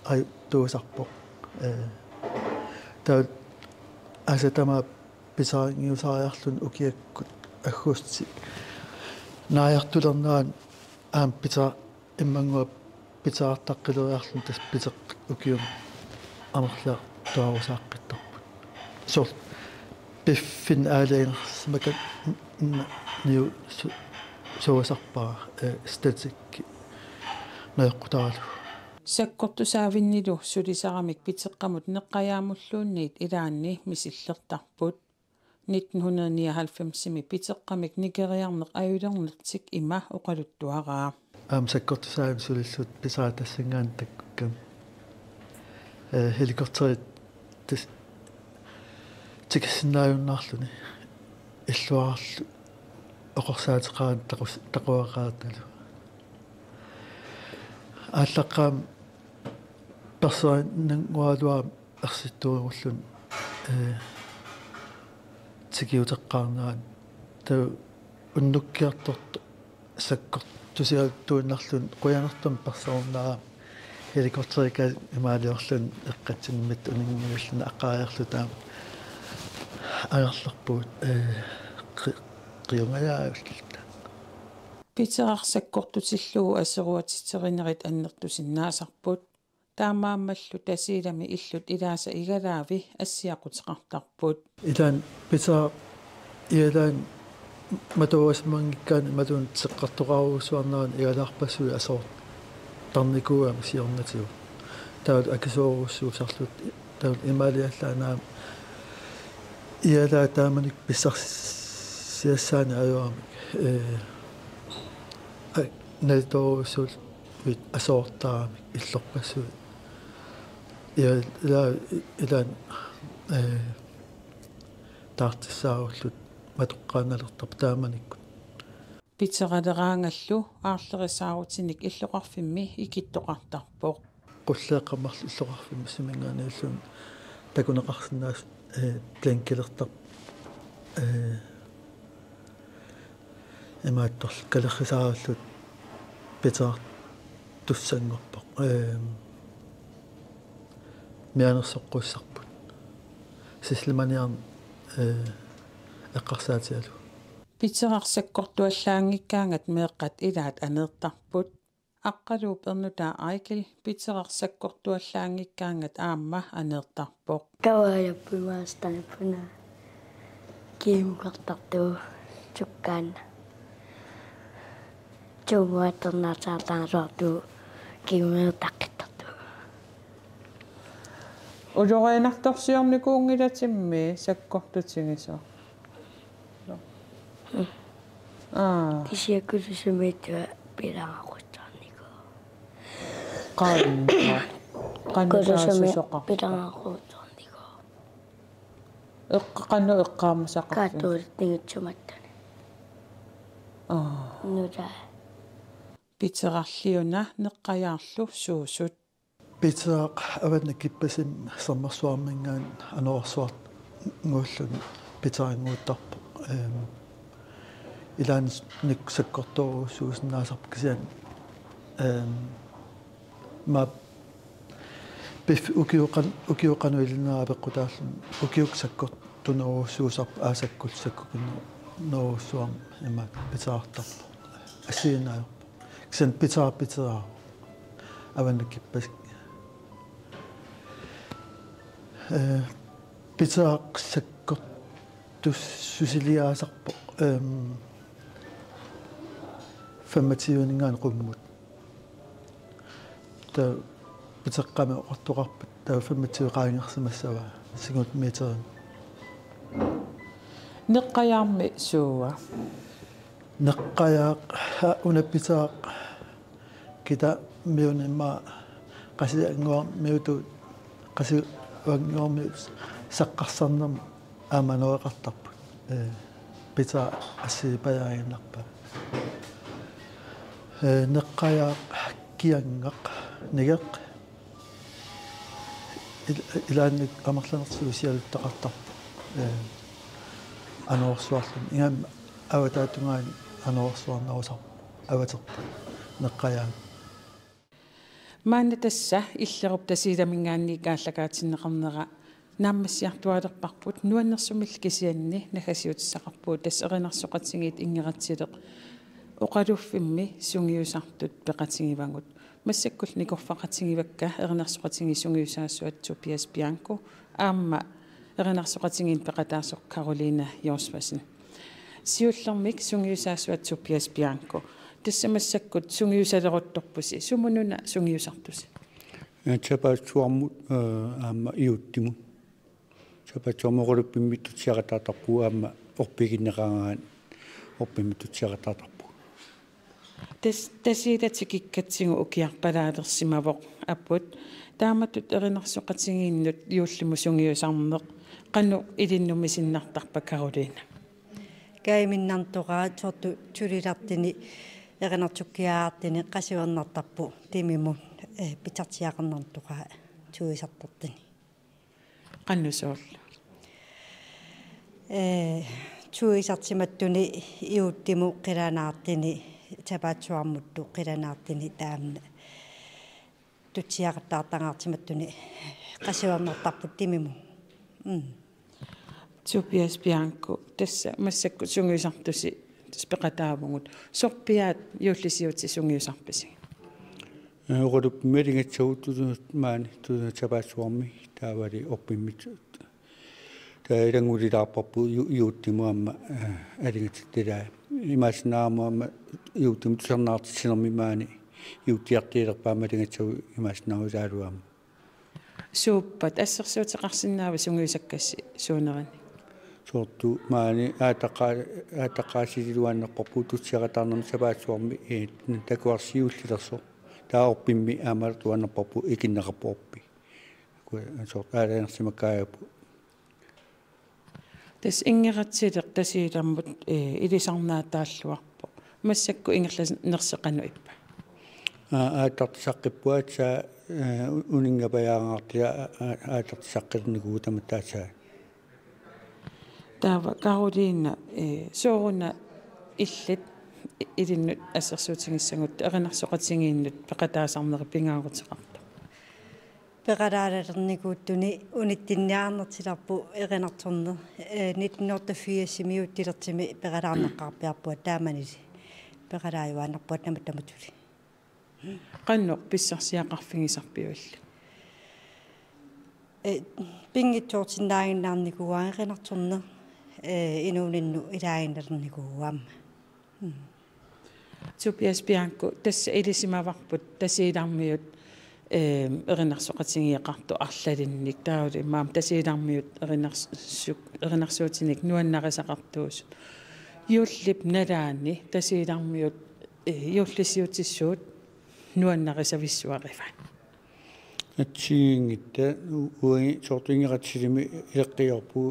ай туусарпоқ таа асатама питаангиусаариарлун укиаккут аггусти нааяартулернаан аам пита иммангуа питаартаққилериарлун тас питеқ укиум амерлаа туарусааққиттарпут сор пиффин аалаинерсмака ниу соосарпаа статик наэққутаалу саккортусаавиннилу сулисарамик питеққамут неққаjaamulluunniit илаанни мисиллертарпут 1999-сими питеққамик никериарнеқ аюлернертик има оқалуттуараа Sakkortusaam sulillut pisaatassangaan takkam helikopterit tikissinnaajunnaarluni illuarallu oqorsaatiqaan taquaqaatalu ааллаққаам персоонангуалуа ерситтууруллун тикиутеққарнаан тау уннуккиарторт саккорт тусиалтуиннарлун қуянертум персоонаа helikopterika имаалиорлун эққатсинмит унингиуллуна аққариарлутаа аерлерпуут қиунгаяавуллута питерарсаккортутиллугу ассеруатитеринерит аннертусиннаасарпут таамааммаллу тасиилами иллут илааса игалаави ассиақутеқартарпут илаан питер иалаан матуасмангиккаани матуун теққартоқарусуарнаан игалаарпассуи асоор тарникуам сиорнатиу таут акисооруссуусарлут таут ималиаллаанаа иалаа тааманик писсарсиассаани аюарми налторусул вит асоортаами иллорпассуи илаан таартиссааруллут матоққааналертар тааманикку питералераангаллу аарлерисаарутиник иллоқарфимми икиттоқартарпоқ qulleeqamarlu illoqarfimmi simingaaniulluun takunaqarsinnaas plankillertar имааттор калеррисаараллут питер туссангорпоқ мианерсоққуссарпут сислиманиарн эққарсаатиалу питерарсаккортуаллаангиккаангат меэққат илаат анеэртарпут аққалуу пернутаа айкил питерарсаккортуаллаангиккаангат аама анеэртарпоқ каваяппуимаастанаппуна киимукартартуу суккаана чумуатернаатаартаасуартуу киумеэртаққиттартуу ужоринарторсиорникуунгилатимми саккортутингисо тисиаккусусумииттуа пилаагақутсаарнику qannusaasusoqa пилаагақутсаарнику эққақанну эққаамасақарфи каатуулиттигитсуматтани нута питерарлиуна неққаяарлу суусут питеақ аванна киппасим саммарсуармингаан анорсуарт ngууллун питерингууттарпо илаан ник саккорторуусууснаасарп кисиан ма биф укиоқануилинаа пеққутааллун укиук саккорт тунеруусуусарп аасаккул саккукинну норуссуам има питеартарпо ассиинаа кисиан питеаа аванна киппас питеақ саккорт туссусилиаасарпо фамматиунингаан qumмут та питеққами оqartuqarput таа фамматиуqaangерсимассава сигут метерин неққаяарми сууа неққаяақ унаппитеақ кита миунимма qasiangуар миуту qasiangуарми саққарсарнерм аамануеқартарпут питеа ассипаяагиннарпа неққаяақ киангақ нигеқ илаанник амерланерсуусиалуттақартарпу анорсуарлун ингам аватаатунгаани анорсуарнарусар аватерпу неққаяақ маана тасса иллеруп тасииламингаанни кааллакаатиннеқарнера нааммассиартуалерпарпут нуаннерсумил кисианни нахасиутиссақарпуу тассеринарсоқатсигиит ингератсилеқ оқалуффимми сунгиусартут пеқатсигивангут массаккул никорфақатсигивакка эринарсоқатсиги сунгиусаассуат Tobias Bianco аама эринарсоқатсигиин пеқатаасоқ Carolina Josvasen сиуллермик сунгиусаассуат Tobias Bianco тассамассаккут сунгиусалерутторпуси сумунуна сунгиусартуси чапаатсуармут аама иуттиму чапаатсуармоқулуппиммит тутсиақатаатарпу аама орпигиннеқаагаан орпиммит тутсиақатаатарпу тасиилатикиккатсигу укиарпалаалерсимавоқ аппут тааматтут эринерсоқатсигииннут юуллиму сунгиусарнеқ qannu ilinnummi sinnartarpa Karoliina каиминнартугаа сорту тулилартини эринартуккиаартини qasiuernartarpu тимиму питартиақарнартугаа туисартартини qannu soorlu туисартиматтуни иуттиму қиланаартини табаатсуармутту қиланаартини таамна тутсиақартаартангаартиматтуни qasiuernartarpu тимиму Tobias Bianco tässä massakku sungiusartusi speqataavungut sorpiaat juullisiutsi sungiusarpisi Orup meringatsuutuut maani tu tapaatsuarmi taavali oppimmit tairangulilаарparpu yuuttimu amma alingatittilaa imaasnaama yuuttim tusarnaartissinermi maani yuuttiartiilerpaama alingatsu imaasnaaruusaaluama suuppat assersuutiqarsinnaava sungiusakkassi suunerani sortu maani aataqaasililuannerparpu tutsiaqatarnermi tapaatsuarmi takuarsiullilerso taaorpimmi aamartuannerparpu ikinneqarpuorpi sort aalaanersimakaayapu tas ingeratsileq tasiilarmut ilisarnaataalluarpo massakku ingerlanerseqanu ippa aatartisaqqippua saa uningapajaangaartia aatartisaqqirniguu tamattaasaa taava Karoliina sooruna illit ilinnut assersuutigissangut erinarsoqatingiinnut peqataasarneri pingaarutiqartu peqalaalerniguuttuni unittinniaarnertilarpu erinartorner 1984 miuttilertimi peqalaarneqqarpiarpua taamanili peqalaajuaannerpuat namattamutuli qannoq pissarsiaqarfigisarpiulli pingittuortinnaaginaarniguaa erinartorner inuuninnu ilaaginerniguuamma Tobias Bianco tässä ilisimavarput tasiilarmiut erinarsoqatingiaqartu arlalinnik tauli maam tasiilarmiut erinarsuutinik nuannarisaqartuusut yuullip nalaani tasiilarmiut yuullisiutissuut nuannarisavissuarifan atsingitta uangi sortingeratsilimi ileqqiorpu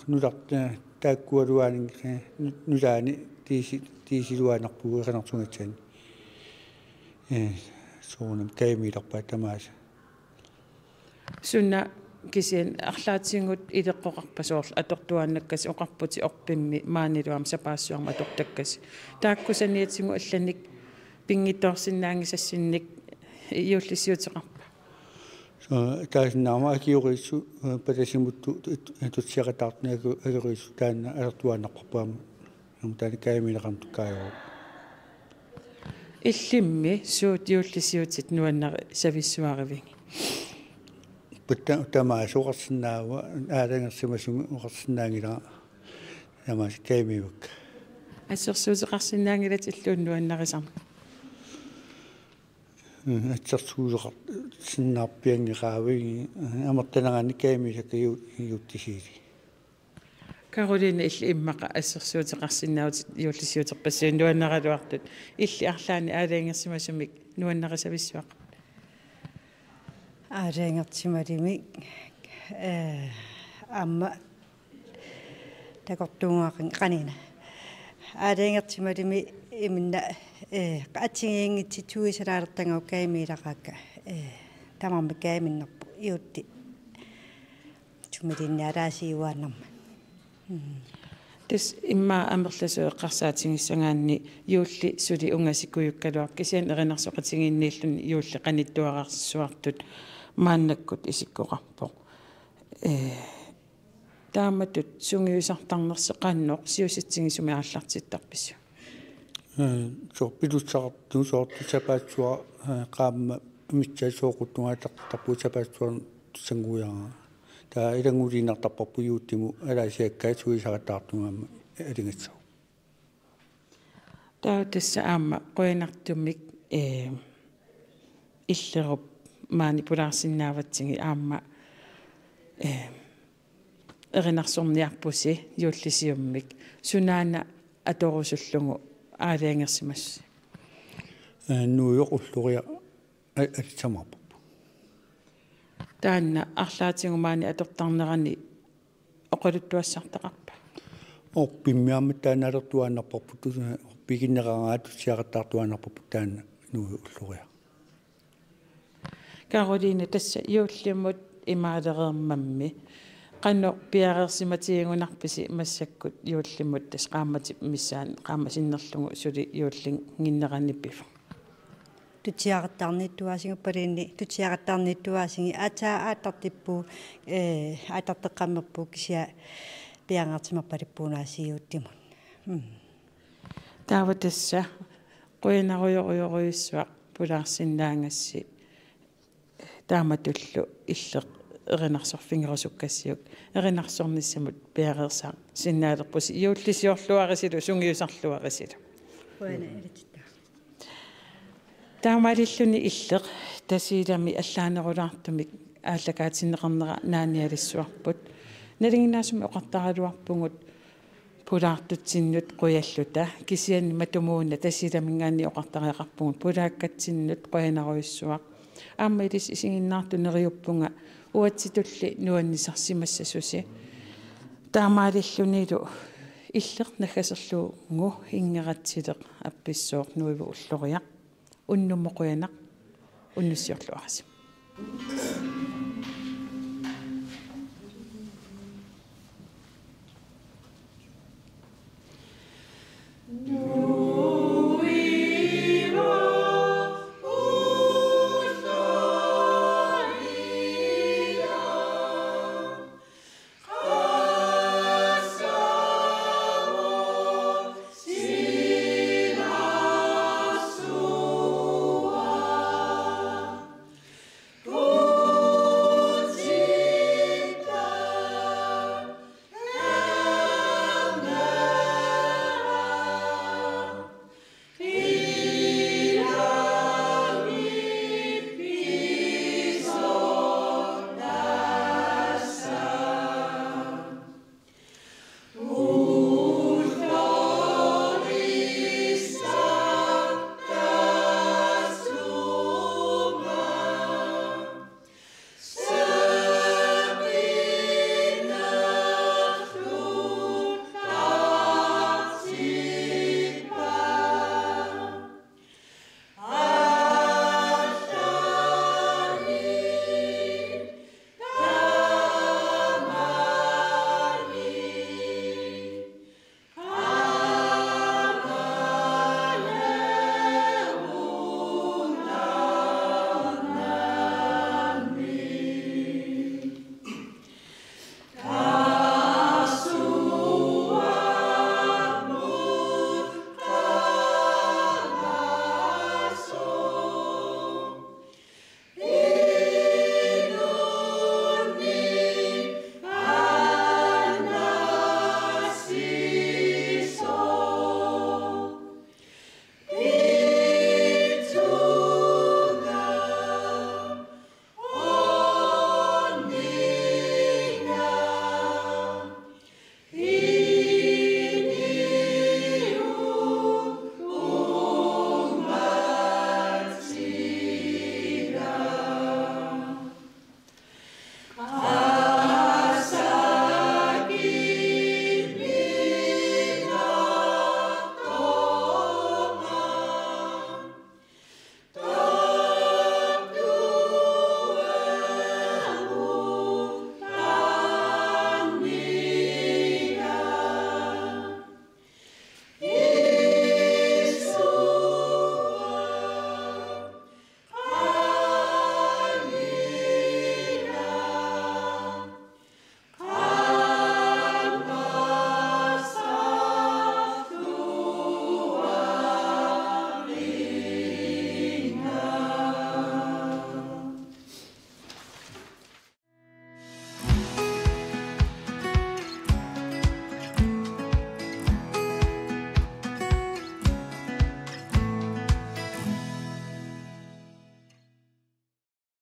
nularta taakkualuaaningi nulaani tiisiluaanarpu erinarsungatsani soonam kaimiilarpaa tamaasa sunna kisien arlaatsingut ileqqoqarpasoorlu atortuaannakkas oqarputi orpimmi maaniluam sapaassuarma atortakkas taakkusaniatsingu allanik pingittoorsinnaangisassinnik yuullisiuteqarpa taasinaama akiurissu patasimuttu tutsiaqataartuna agerissu taanna alertuaannarparpaama taani kaimiileqartukkaajoo illimmi suut yuullisiutit nuannari savissuarivingi tamaasa oqarsinnaawa aalangersimasumi oqarsinnaangila tamaasa kaimiivakka assersuuteqarsinnaangilat illuun nuannarisarma atsersuuleqar sinnaarpiangiqaavigi amertanagaanni kaimiisakka yuuttisiili Karoliina illi immaqa assersuuteqarsinnaawut yuullisiuterpassuun nuannaraluartut illi arlaani aalaangersimasumik nuannarisavissuaq аараангертималими амма такортунгаақан канина аараангертималими иминна qaatigiingitsi tuisalaartangau kaimiilaqaakka tamarma kaiminnarpu iutti tumilinnaalaasiuaannarma tis imma amerlasueqqarsaatigissangaanni yuulli suli ungasikuyukkaluaq kisian erinarsoqatigiinniillun yuulli qanittuaqarsuartut maannakkut isikkoqarpoq taamatut sungiusartarnerseqannoq siusitsigisumi aallartittarpissu sorpilutsaqartu soorti sapaatsuа qaamma mitsaasooquttungaataqtarpu sapaatsuar sanguyaanga taa ilanguliinartarparpu yuuttimu alaasiakkaa suisaqataartungaamma alingatsu taa tassa aamma qoinartummik illerup manipulaarsinnaavatsigi aamma erinarsorniarpusi yuullisiummik sunaana atorusullungu aalaangersimassi нуйоқ уллуриа атсамарпу таанна арлаатингумаани атортарнерани оқалуттуассартақарпа орпиммиарма тааналертуааннарпарпу пигиннераангаату сиақаттаартуааннарпарпу таанна нуи уллуриа Каролина тасса юуллиммут имаалереермамми qanno piareersimatiingunarpisi massakut yuullimut tas qaammatip missaan qaammasinnerlugu suli yuullin nginneranippifu тутиагаттарниттуасингуппалиинни тутиагаттарниттуасинги аатартиппу аатартеққаммерпу кися пиангартимарпалиппунаасиуттимун таава тасса қуинаруйоруйоруйуссуа пулаарсиннаангасси тааматуллу иллеқ эринарсорфингерусуккассиук эринарсорниссамут пиареерсаа синнаалерпуси иуллисиорлуарисилу сунгиусарлуарисилу хуана элитта таамалиллуни иллеқ тасиилами аллаанерулаартумик ааллакаатиннеқарнера нааниалиссуарпут налингинаасуми оқартаралуарпугут пулаартутсиннут қуяллута кисианни матумууна тасииламингаани оқартариақарпугут пулааккатсиннут қуянаруйуссуақ аама илис исигиннаарту нериуппунга уатситулли нуаннисарсимассасуси таамаалиллунилу иллеқ наггасерлуугу ингератсилеқ апписсооқ нуиву уллориақ уннуммоқуянақ уннуссиорлуараси No